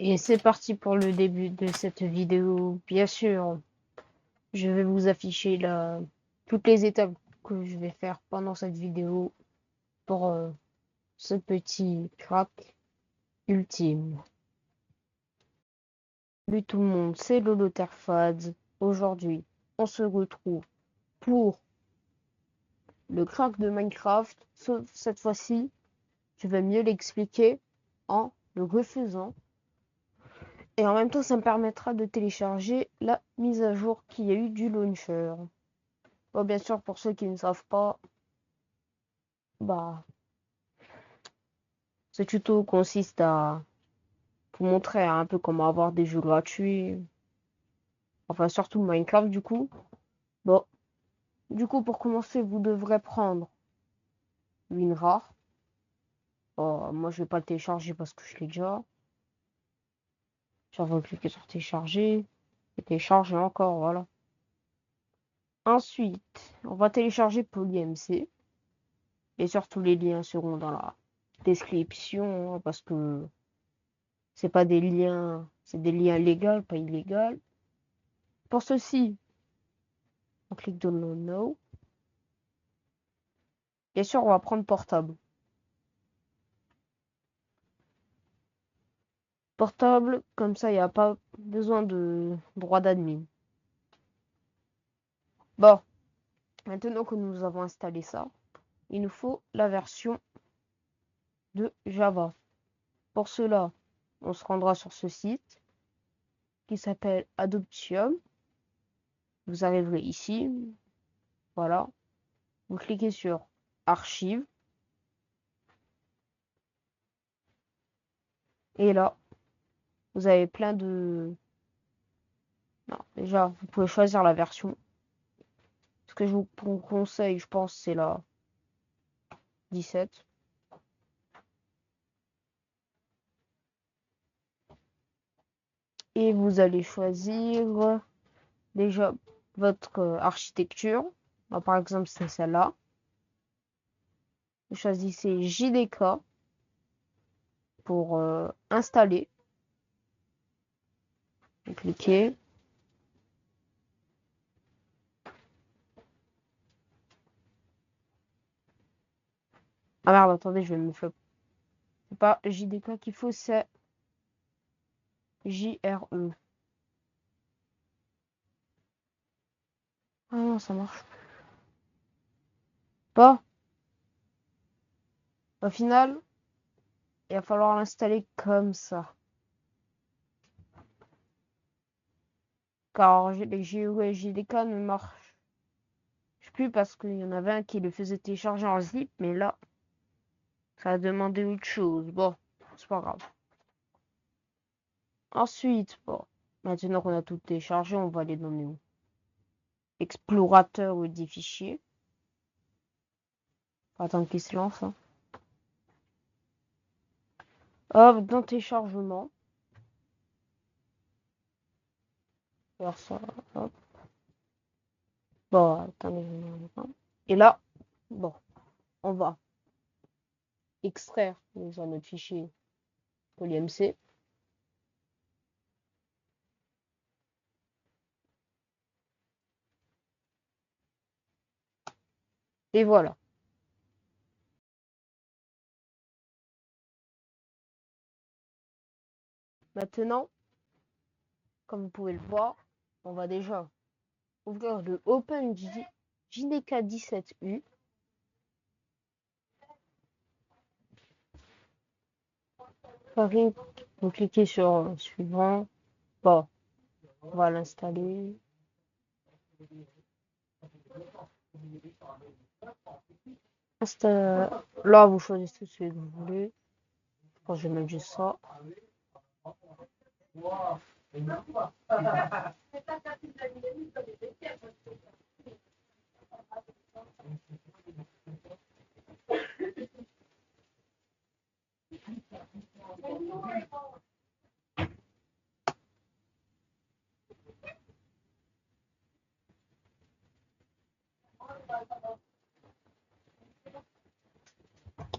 Et c'est parti pour le début de cette vidéo. Bien sûr, je vais vous afficher toutes les étapes que je vais faire pendant cette vidéo pour ce petit crack ultime. Salut tout le monde, c'est Lolo Terfads. Aujourd'hui, on se retrouve pour le crack de Minecraft, sauf cette fois-ci, je vais mieux l'expliquer en le refaisant. Et en même temps, ça me permettra de télécharger la mise à jour qu'il y a eu du launcher. Bon, bien sûr, pour ceux qui ne savent pas, bah, ce tuto consiste à vous montrer un peu comment avoir des jeux gratuits. Enfin, surtout Minecraft, du coup. Bon, du coup, pour commencer, vous devrez prendre WinRAR. Oh, moi, je vais pas le télécharger parce que je l'ai déjà. Je vais cliquer sur télécharger. Et télécharger encore, voilà. Ensuite, on va télécharger PolyMC. Et surtout, les liens seront dans la description, hein, parce que c'est pas des liens, c'est des liens légaux, pas illégaux. Pour ceci, on clique Download Now. Bien sûr, on va prendre portable. Portable, comme ça, il n'y a pas besoin de droit d'admin. Bon, maintenant que nous avons installé ça, il nous faut la version de Java. Pour cela, on se rendra sur ce site qui s'appelle Adoptium. Vous arriverez ici, voilà. Vous cliquez sur Archives. Et là, vous avez plein de... Non, déjà, vous pouvez choisir la version. Ce que je vous conseille, je pense, c'est la 17. Et vous allez choisir déjà votre architecture. Moi, par exemple, c'est celle-là. Vous choisissez JDK pour installer. Vous cliquez. Ah merde, attendez, je vais me faire. C'est pas JDK qu'il faut, c'est JRE. Ah non, ça marche pas. Au final, il va falloir l'installer comme ça. Car les GUE et JDK ne marchent plus parce qu'il y en avait un qui le faisait télécharger en zip, mais là, ça a demandé autre chose. Bon, c'est pas grave. Ensuite, bon, maintenant qu'on a tout téléchargé, on va aller dans où? Explorateur des fichiers. Attends qu'il se lance. Hein. Hop, dans téléchargement. Faire ça, hop. Bon, attendez, et là, bon, on va extraire notre fichier PolyMC. Et voilà. Maintenant, comme vous pouvez le voir, on va déjà ouvrir le OpenJDK 17U. Vous cliquez sur suivant. Bon, on va l'installer. Là, vous choisissez celui que vous voulez. Quand je vais mettre juste ça.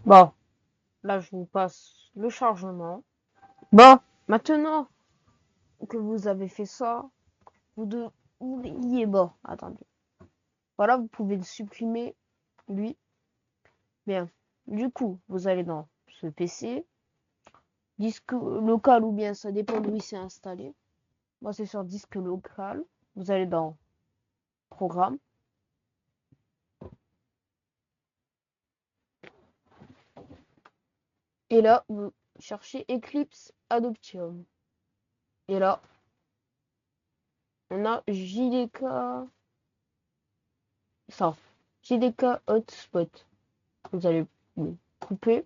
Bon, là, je vous passe le chargement. Bon, Maintenant que vous avez fait ça, vous devriez, bon, attendez. Voilà, vous pouvez le supprimer, lui. Bien. Du coup, vous allez dans ce PC, disque local ou bien ça dépend d'où il s'est installé. Moi, c'est sur disque local. Vous allez dans Programme. Et là, vous cherchez Eclipse Adoptium. Et là, on a JDK, ça, JDK Hotspot. Vous allez le couper.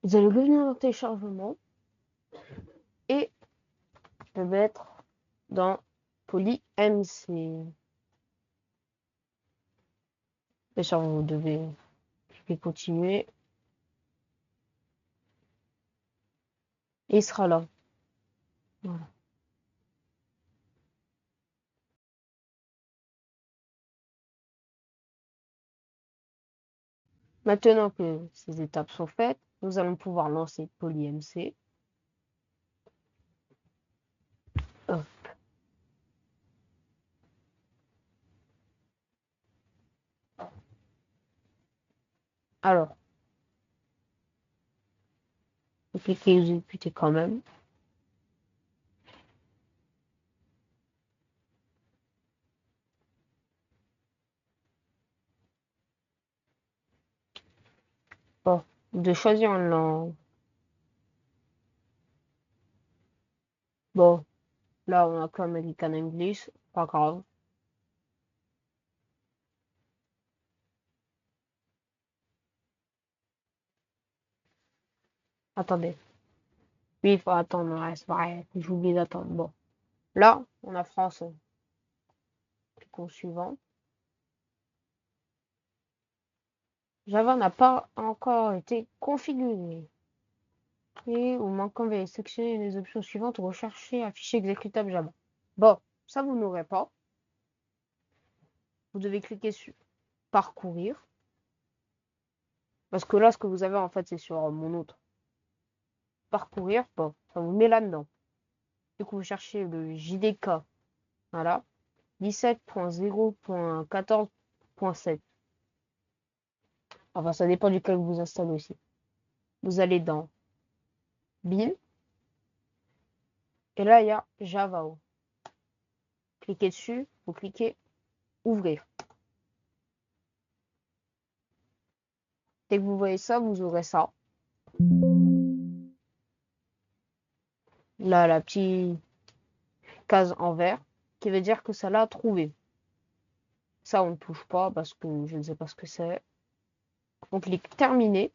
Vous allez revenir dans téléchargement et le mettre dans PolyMC. Bien sûr, vous devez cliquer continuer. Et il sera là. Voilà. Maintenant que ces étapes sont faites, nous allons pouvoir lancer PolyMC. Hop. Alors, vous cliquez exécuter quand même. Bon, de choisir une langue. Bon, là on a que American English, pas grave. Attendez. Oui, il faut attendre, ouais, c'est vrai, j'ai oublié d'attendre. Bon, là, on a français. Cliquons suivant. Java n'a pas encore été configuré. Et ou manquant veuillez sélectionner les options suivantes ou rechercher un fichier exécutable Java. Bon, ça vous n'aurez pas. Vous devez cliquer sur parcourir. Parce que là, ce que vous avez en fait, c'est sur mon autre. Parcourir, bon, ça vous met là-dedans. Du coup, vous cherchez le JDK. Voilà. 17.0.14.7. Enfin, ça dépend duquel vous installez aussi. Vous allez dans Bin. Et là, il y a Java. Cliquez dessus. Vous cliquez Ouvrir. Dès que vous voyez ça, vous aurez ça. Là, la petite case en vert qui veut dire que ça l'a trouvé. Ça, on ne touche pas parce que je ne sais pas ce que c'est. On clique Terminer.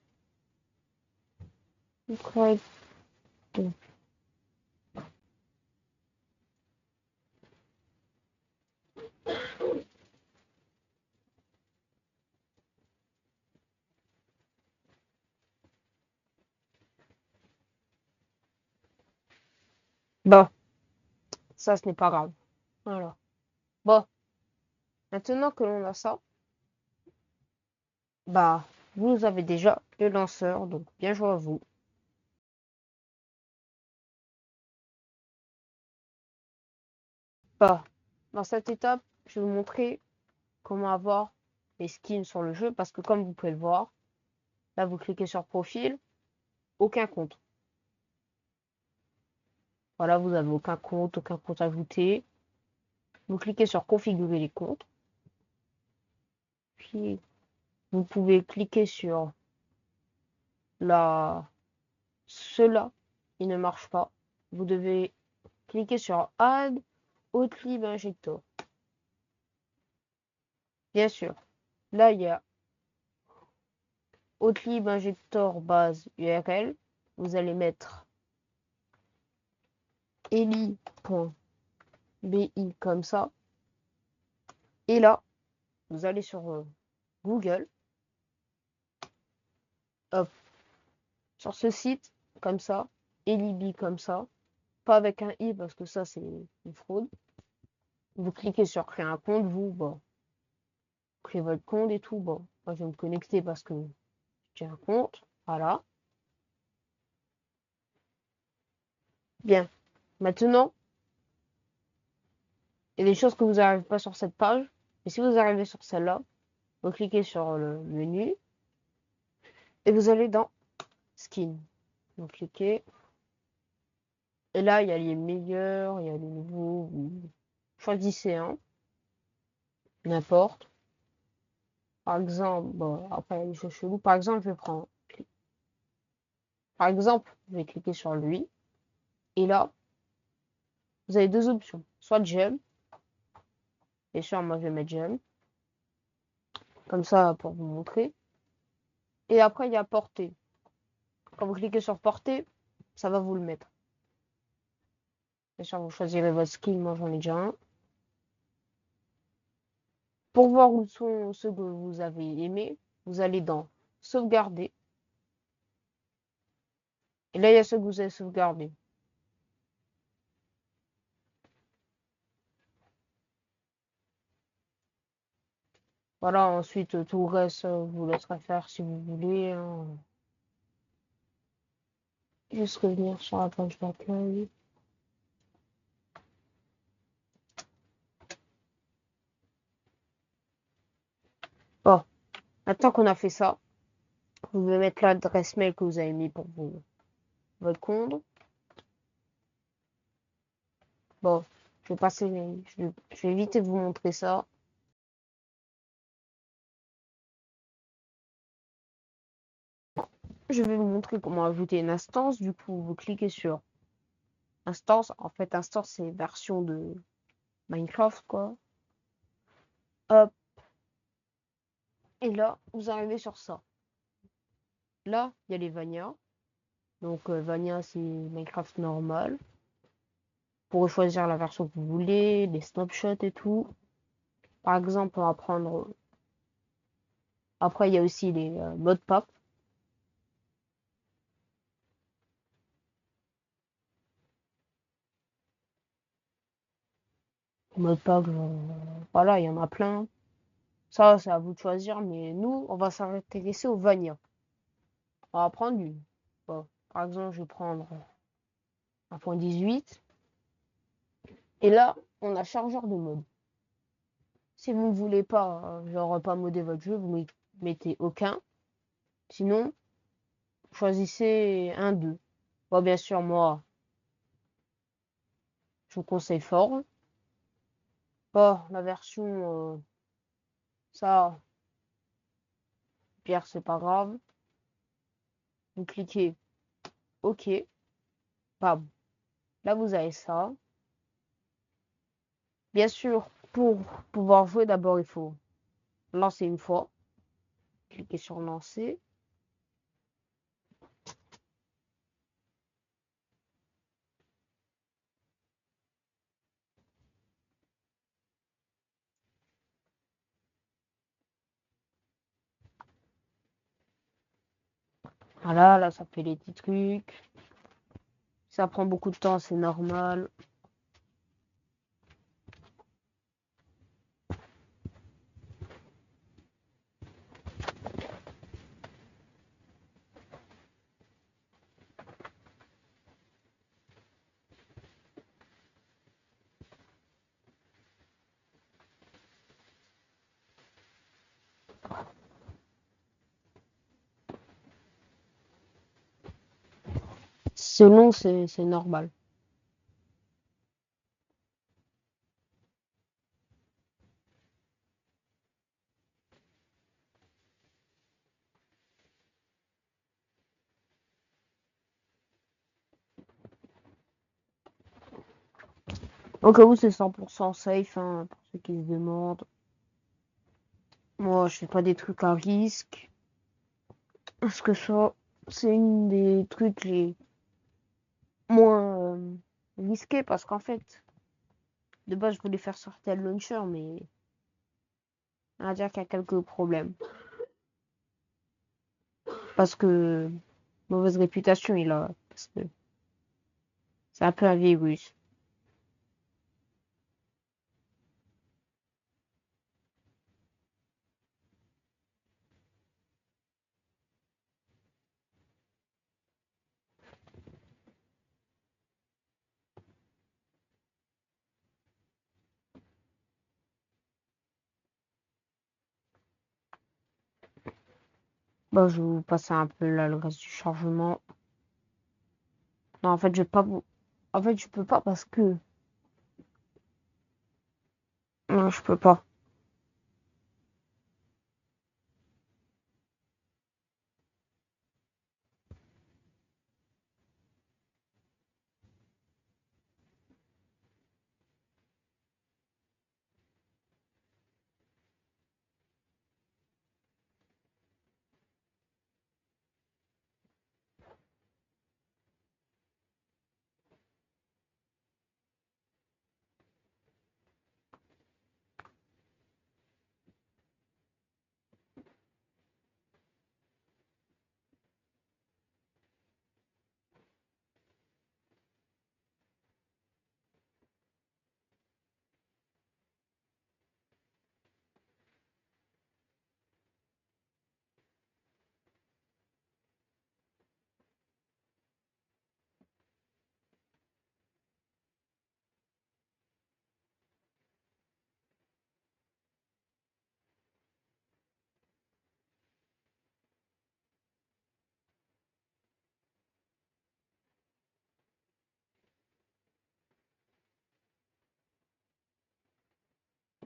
Bon, ça, ce n'est pas grave. Voilà. Bon, maintenant que l'on a ça, bah, vous avez déjà le lanceur, donc bien joué à vous. Bah, dans cette étape, je vais vous montrer comment avoir les skins sur le jeu, parce que comme vous pouvez le voir, là, vous cliquez sur Profil, aucun compte. Voilà, vous avez aucun compte ajouté. Vous cliquez sur Configurer les comptes. Puis, vous pouvez cliquer sur cela, il ne marche pas. Vous devez cliquer sur Add Hautlib Injector. Bien sûr, là, il y a Hautlib Injector base URL. Vous allez mettre eli.bi comme ça. Et là, vous allez sur Google. Hop, sur ce site, comme ça. Elibi comme ça. Pas avec un i parce que ça, c'est une fraude. Vous cliquez sur créer un compte, vous, bon, créez votre compte et tout. Bon, moi, je vais me connecter parce que j'ai un compte. Voilà. Bien. Maintenant, il y a des choses que vous n'arrivez pas sur cette page. Et si vous arrivez sur celle-là, vous cliquez sur le menu et vous allez dans Skin. Vous cliquez. Et là, il y a les meilleurs, il y a les nouveaux. Vous choisissez un, n'importe. Par exemple, bon, après, il y a des choses cheloues. Par exemple, je vais prendre. Par exemple, je vais cliquer sur lui. Et là, vous avez deux options. Soit Gem. Bien sûr, moi, je vais mettre Gem. Comme ça, pour vous montrer. Et après, il y a Porter. Quand vous cliquez sur Porter, ça va vous le mettre. Bien sûr, vous choisirez votre skin. Moi, j'en ai déjà un. Pour voir où sont ceux que vous avez aimés, vous allez dans Sauvegarder. Et là, il y a ceux que vous avez sauvegardés. Voilà, ensuite, tout le reste, vous laisserez faire si vous voulez, hein. Juste revenir sur la page d'accueil. Bon, maintenant qu'on a fait ça, vous pouvez mettre l'adresse mail que vous avez mis pour votre compte. Bon, je vais passer, je vais éviter de vous montrer ça. Je vais vous montrer comment ajouter une instance. Du coup, vous cliquez sur instance. En fait, instance, c'est version de Minecraft, quoi. Hop. Et là, vous arrivez sur ça. Là, il y a les Vania. Donc, Vania, c'est Minecraft normal. Vous pourrez choisir la version que vous voulez, les snapshots et tout. Par exemple, on va prendre. Après, il y a aussi les modpacks. Modpacks, voilà, il y en a plein. Ça, c'est à vous de choisir. Mais nous, on va s'intéresser au Vania. On va prendre une. Bon, par exemple, je vais prendre 1.18. Et là, on a chargeur de mode. Si vous ne voulez pas, genre, pas modder votre jeu, vous mettez aucun. Sinon, choisissez un d'eux. Bon, bien sûr, moi, je vous conseille fort. Bon, la version, ça, Pierre, c'est pas grave. Vous cliquez OK. Bam. Là, vous avez ça. Bien sûr, pour pouvoir jouer, d'abord, il faut lancer une fois. Cliquez sur lancer. Voilà, là, ça fait les petits trucs. Ça prend beaucoup de temps, c'est normal. Selon, c'est normal. Donc, vous, c'est 100% safe, hein, pour ceux qui se demandent. Moi, je fais pas des trucs à risque. Parce que ça, c'est une des trucs les moins risqués. Parce qu'en fait, de base, je voulais faire sortir le launcher, mais on va dire qu'il y a quelques problèmes. Parce que mauvaise réputation, il a. Parce que c'est un peu un virus. Bah, je vais vous passer un peu là le reste du chargement. Non, en fait, je vais pas vous... En fait, je peux pas parce que... Non, je peux pas.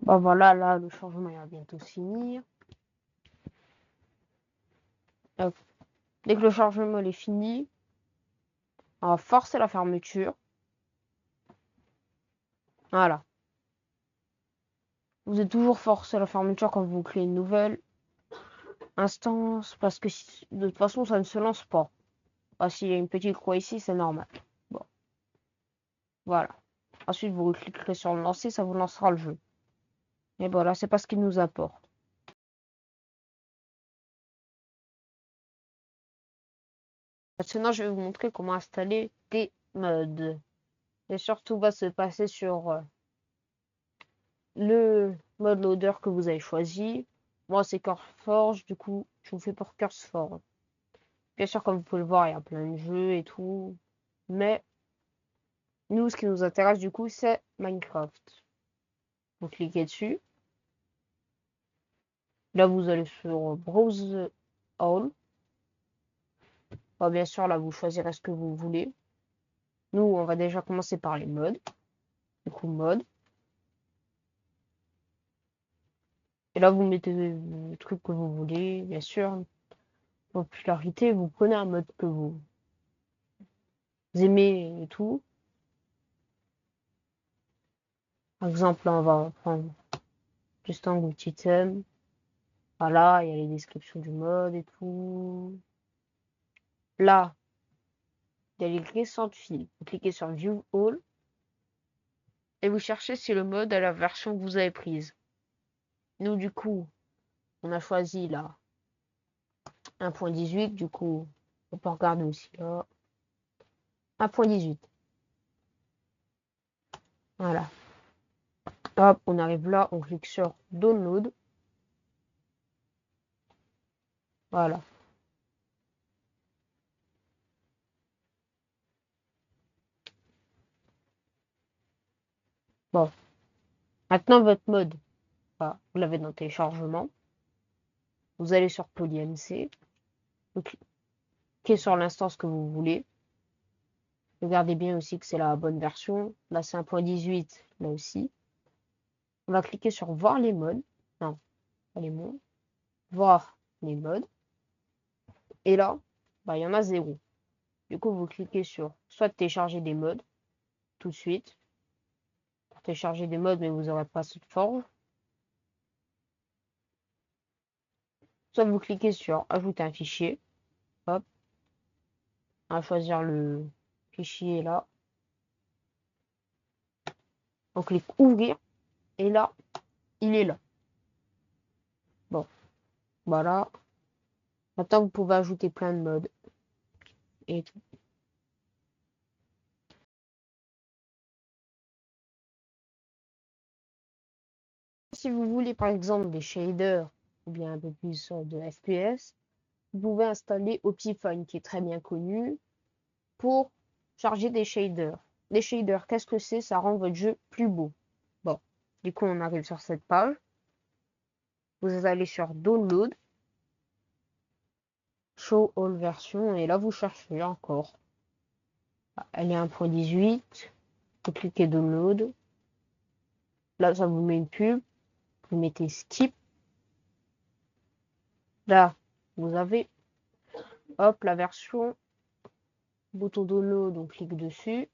Bah voilà, là, le changement il va bientôt se finir. Hop. Dès que le chargement est fini, on va forcer la fermeture. Voilà. Vous êtes toujours forcé la fermeture quand vous créez une nouvelle instance parce que de toute façon, ça ne se lance pas. Ah, s'il y a une petite croix ici, c'est normal. Bon, voilà. Ensuite, vous cliquerez sur lancer, ça vous lancera le jeu. Et voilà, c'est pas ce qui nous importe. Maintenant, je vais vous montrer comment installer des mods. Et surtout, va se passer sur le mode loader que vous avez choisi. Moi, c'est CurseForge, du coup, je vous fais pour CurseForge. Bien sûr, comme vous pouvez le voir, il y a plein de jeux et tout. Mais nous, ce qui nous intéresse, du coup, c'est Minecraft. Vous cliquez dessus. Là, vous allez sur Browse All. Bah, bien sûr, là, vous choisirez ce que vous voulez. Nous, on va déjà commencer par les modes. Du coup, mode. Et là, vous mettez le truc que vous voulez, bien sûr. Popularité, vous prenez un mode que vous aimez et tout. Par exemple, là, on va prendre juste un petit thème. Voilà, il y a les descriptions du mode et tout. Là, il y a les récentes files. Vous cliquez sur View All et vous cherchez si le mode a la version que vous avez prise. Nous, du coup, on a choisi là 1.18. Du coup, on peut regarder aussi là. 1.18. Voilà. Hop, on arrive là, on clique sur Download. Voilà. Bon. Maintenant, votre mode, bah, vous l'avez dans téléchargement. Vous allez sur PolyMC. Vous cliquez sur l'instance que vous voulez. Regardez bien aussi que c'est la bonne version. Là, c'est 1.18. Là aussi. On va cliquer sur Voir les modes. Non, pas les modes. Voir les modes. Et là, bah, il y en a 0. Du coup, vous cliquez sur soit télécharger des modes tout de suite. Pour télécharger des modes, mais vous n'aurez pas cette forge. Soit vous cliquez sur Ajouter un fichier. Hop. On va choisir le fichier là. On clique Ouvrir. Et là, il est là. Bon, voilà. Maintenant, vous pouvez ajouter plein de modes. Et tout. Si vous voulez par exemple des shaders ou bien un peu plus de FPS, vous pouvez installer Optifine qui est très bien connu pour charger des shaders. Les shaders, qu'est-ce que c'est? Ça rend votre jeu plus beau. Bon, du coup on arrive sur cette page. Vous allez sur Download. Show All Version et là vous cherchez encore. Elle est 1.18. Vous cliquez Download. Là ça vous met une pub. Vous mettez Skip. Là vous avez hop la version. Bouton Download, on clique dessus.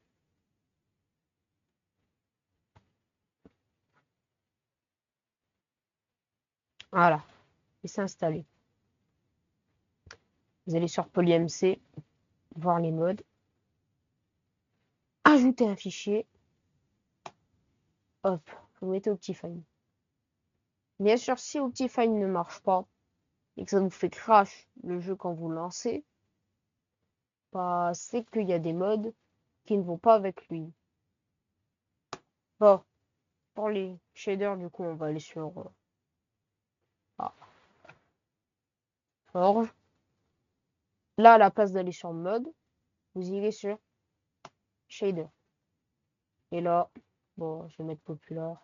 Voilà, et c'est installé. Vous allez sur PolyMC, voir les modes, ajouter un fichier, hop, vous mettez Optifine. Bien sûr, si Optifine ne marche pas et que ça vous fait crash le jeu quand vous lancez, bah, c'est qu'il y a des modes qui ne vont pas avec lui. Bon, pour les shaders, du coup, on va aller sur Forge. Là, à la place d'aller sur mode, vous irez sur shader. Et là, bon, je vais mettre populaire.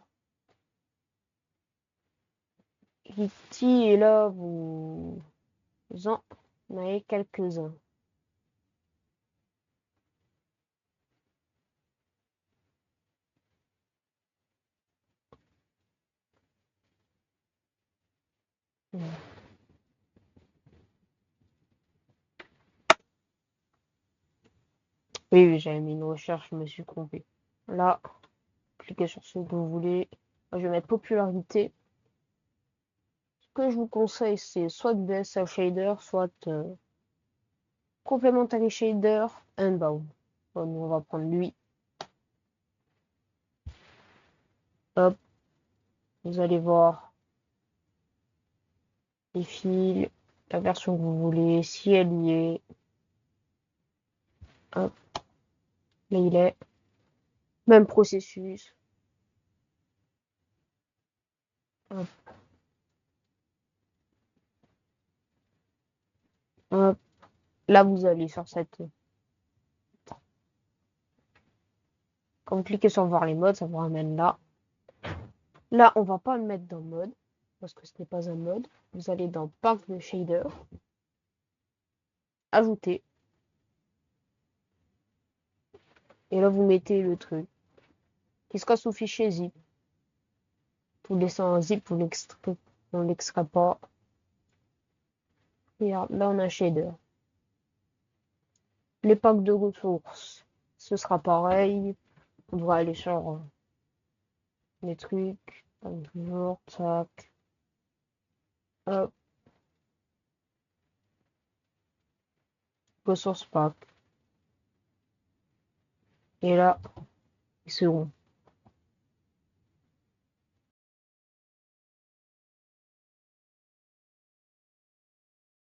Kitty, et là, vous en avez quelques-uns. Oui, oui, j'avais mis une recherche, je me suis trompé. Là, cliquez sur ce que vous voulez. Je vais mettre popularité. Ce que je vous conseille, c'est soit BSA Shader, soit Complementary Shader Unbound. Bon, on va prendre lui. Hop, vous allez voir les fils, la version que vous voulez, si elle y est. Hop, là il est. Même processus. Hop, hop. Là, vous allez sur cette. Quand vous cliquez sur voir les modes, ça vous ramène là. Là, on va pas le mettre dans mode, parce que ce n'est pas un mode. Vous allez dans Parc de Shader, Ajouter, et là, vous mettez le truc qui sera sous fichier zip. Vous laissez en zip, on l'extrait pas. Regarde, là, on a un shader. Les packs de ressources, ce sera pareil. On devra aller sur les trucs, comme toujours, tac, hop, ressources pack. Et là, ils seront.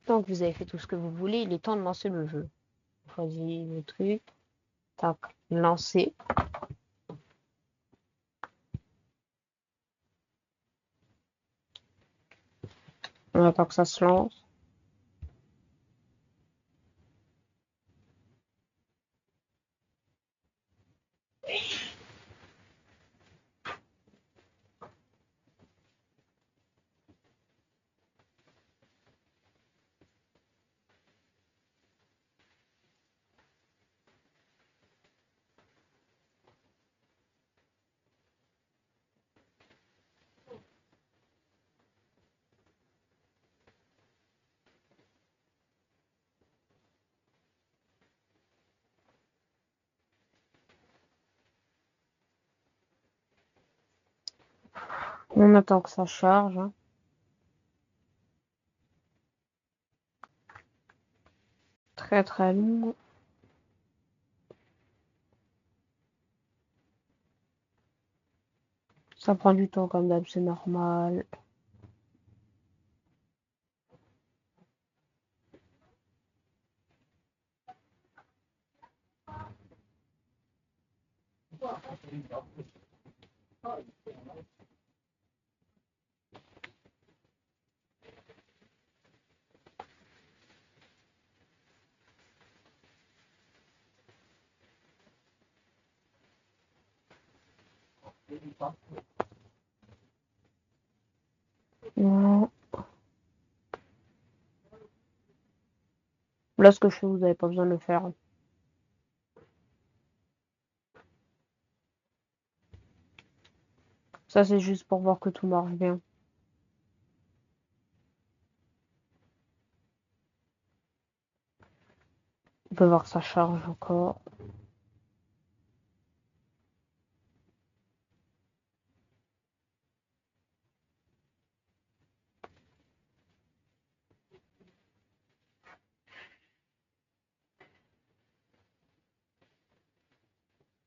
Tant que vous avez fait tout ce que vous voulez, il est temps de lancer le jeu. Choisis le truc, tac, lancer. On attend que ça se lance. On attend que ça charge. Hein. Très très long. Ça prend du temps comme d'hab, c'est normal. Non. Là, ce que je fais, vous n'avez pas besoin de le faire. Ça, c'est juste pour voir que tout marche bien. On peut voir que ça charge encore.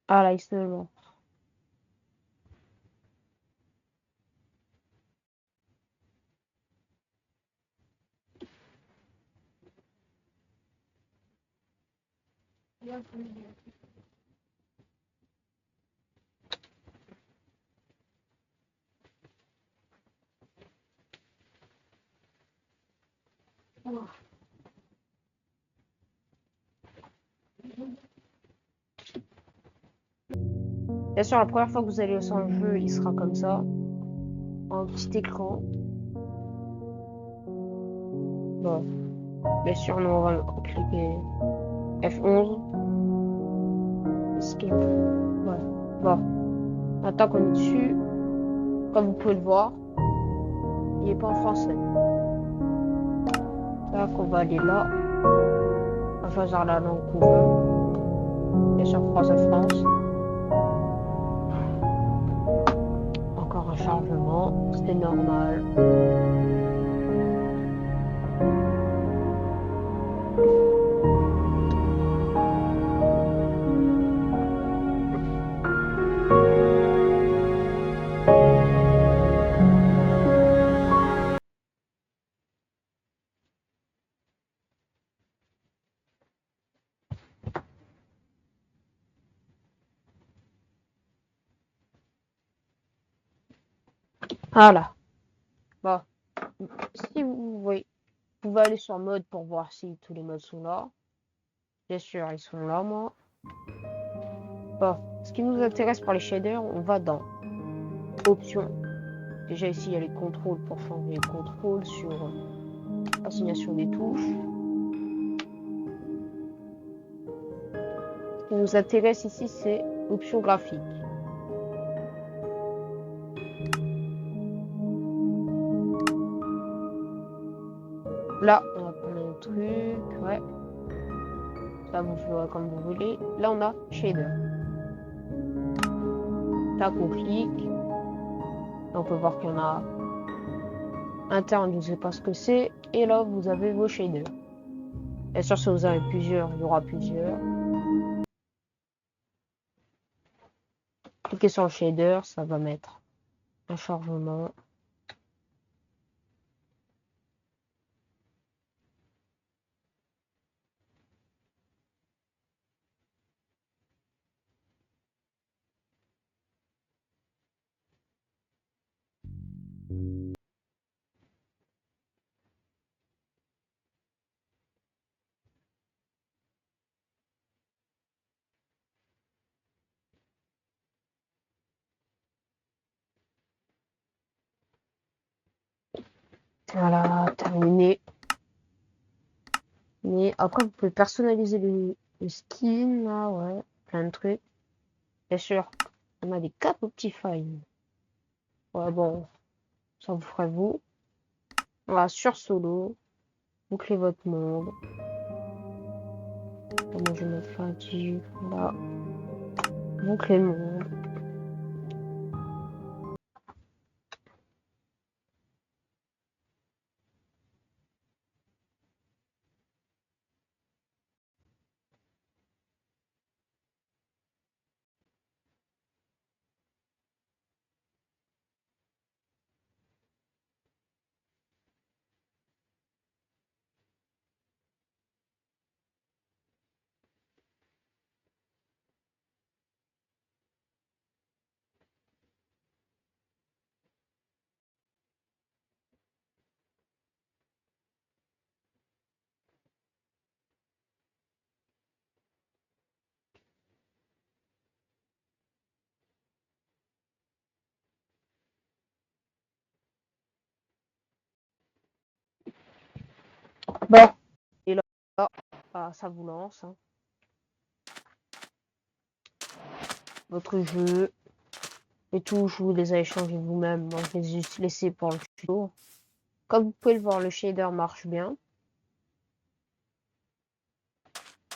Ah là, il se lance. Bien sûr, la première fois que vous allez lancer un jeu, il sera comme ça, en petit écran. Bon, bien sûr, nous on va cliquer F11. Escape. Ouais. Bon, maintenant qu'on est dessus, comme vous pouvez le voir, il n'est pas en français. Là, qu'on va aller là. On va choisir la langue qu'on veut. Bien sûr, France. Encore un chargement, c'est normal. Voilà. Bon, si vous voyez, vous pouvez aller sur mode pour voir si tous les modes sont là. Bien sûr, ils sont là, moi. Bon, ce qui nous intéresse pour les shaders, on va dans Options. Déjà ici, il y a les contrôles pour changer les contrôles sur l'assignation des touches. Ce qui nous intéresse ici, c'est Options graphiques. Là, on va prendre un truc, ouais. Ça, vous ferez comme vous voulez. Là, on a Shader. Tac, on clique. Là, on peut voir qu'il y en a interne, je ne sais pas ce que c'est. Et là, vous avez vos shaders. Bien sûr, si vous avez plusieurs, il y aura plusieurs. Cliquez sur le shader, ça va mettre un chargement. Voilà, terminé. Mais après, vous pouvez personnaliser le skin, là, ouais, plein de trucs. Bien sûr, on a des cap Optifine. Ouais, bon, ça vous ferait vous. Voilà, sur solo, bouclez votre monde. Moi, je vais mettre fatigue, voilà. Bouclez le monde. Bon, et là, bah, ça vous lance, hein. Votre jeu. Les touches, vous les avez changées vous-même. Moi, je les ai juste laissées pour le tuto. Comme vous pouvez le voir, le shader marche bien.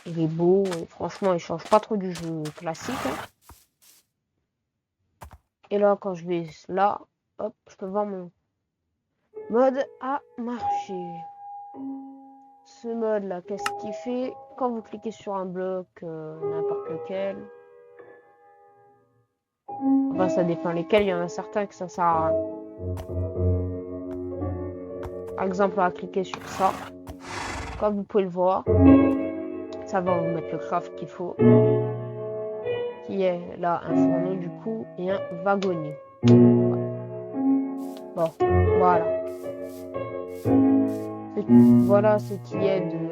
Il est beau et franchement, il change pas trop du jeu classique, hein. Et là, quand je vais là, hop, je peux voir mon mode a marché. Ce mode là, qu'est-ce qu'il fait? Quand vous cliquez sur un bloc, n'importe lequel, enfin ça dépend lesquels, il y en a certains que ça sert à rien. Par exemple, on va cliquer sur ça. Comme vous pouvez le voir, ça va vous mettre le craft qu'il faut, qui est là un fourneau du coup et un wagonnier. Bon, voilà. Voilà ce qui est de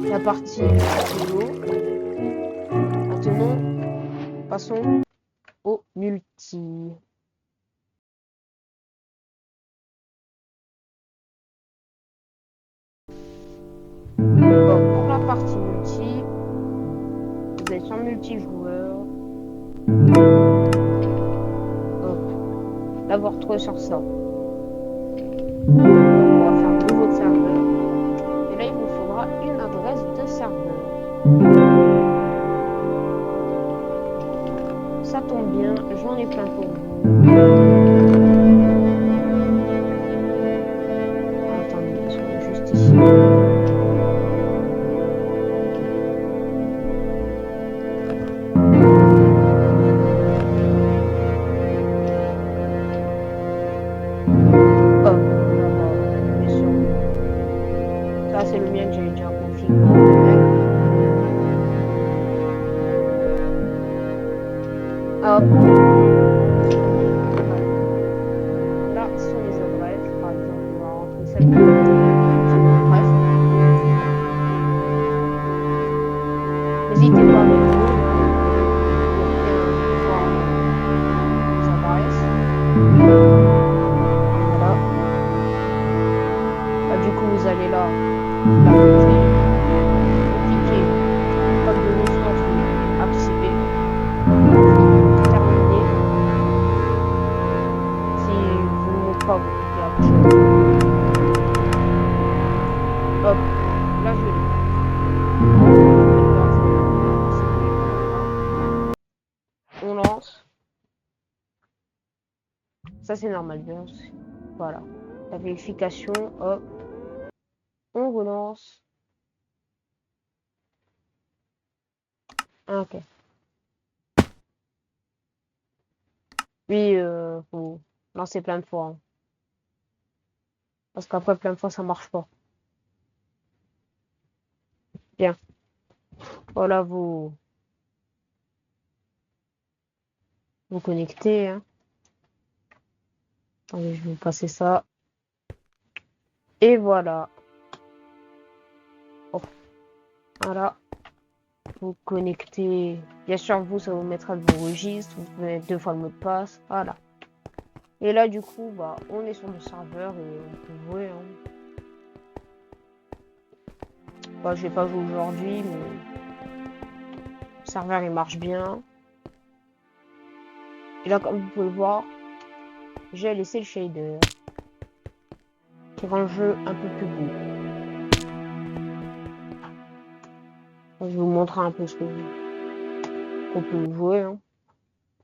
la partie solo. Maintenant, passons au multi. Bon, pour la partie multi, vous êtes sur multijoueur. Hop, là vous retrouvez sur ça. On va faire un nouveau serveur. Et là, il vous faudra une adresse de serveur. Ça tombe bien, j'en ai plein pour vous. Attendez, ils sont juste ici. Hop, bien sûr. Ça, c'est le mien que j'avais déjà configuré. Hop. Là, ce sont les adresses. Par exemple, on va rentrer celle qui est bref. N'hésitez pas à mettre l'eau pour bien voir les adresses. Voilà. Bah, du coup, vous allez là, vous cliquez code de licence ou activer. Terminé. Si vous ne montrez pas, vous cliquez après. Hop, là je l'ai. On lance. Ça c'est normal bien. Voilà. La vérification, hop. On relance. Ah, ok. Oui, faut lancer plein de fois, hein. Parce qu'après plein de fois ça marche pas. Bien. Voilà, vous connectez, hein. Attendez, je vais vous passer ça. Et voilà. Oh. Voilà. Vous connectez. Bien sûr, vous, ça vous mettra de vos registres. Vous pouvez mettre 2 fois le mot de passe. Voilà. Et là, du coup, bah, on est sur le serveur et on peut jouer, hein. Bah, je vais pas jouer aujourd'hui, mais le serveur il marche bien. Et là, comme vous pouvez le voir, j'ai laissé le shader qui rend le jeu un peu plus beau. Je vais vous montrer un peu ce qu'on peut jouer, hein.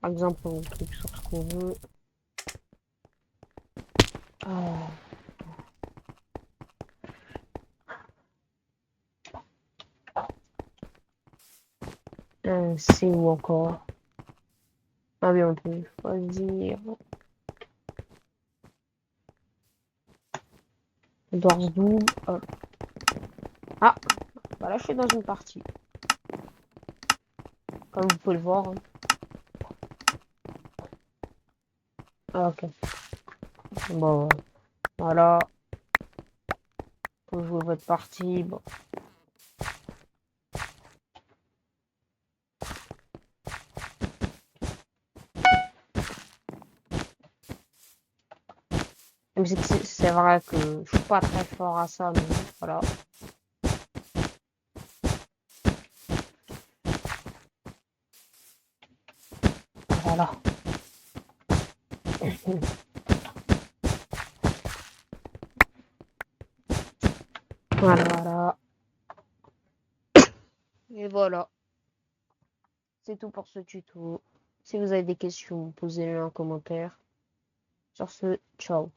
Par exemple, on clique sur ce qu'on veut. C'est où encore? Ah oui, on peut choisir. Doors Doom. Hop. Ah, bah là je suis dans une partie. Comme vous pouvez le voir, hein. Ah, ok. Bon, voilà. Faut jouer votre partie. Bon. Même si c'est vrai que je suis pas très fort à ça, mais voilà. Voilà. Voilà, voilà. Et voilà. C'est tout pour ce tuto. Si vous avez des questions, posez-les en commentaire. Sur ce, ciao.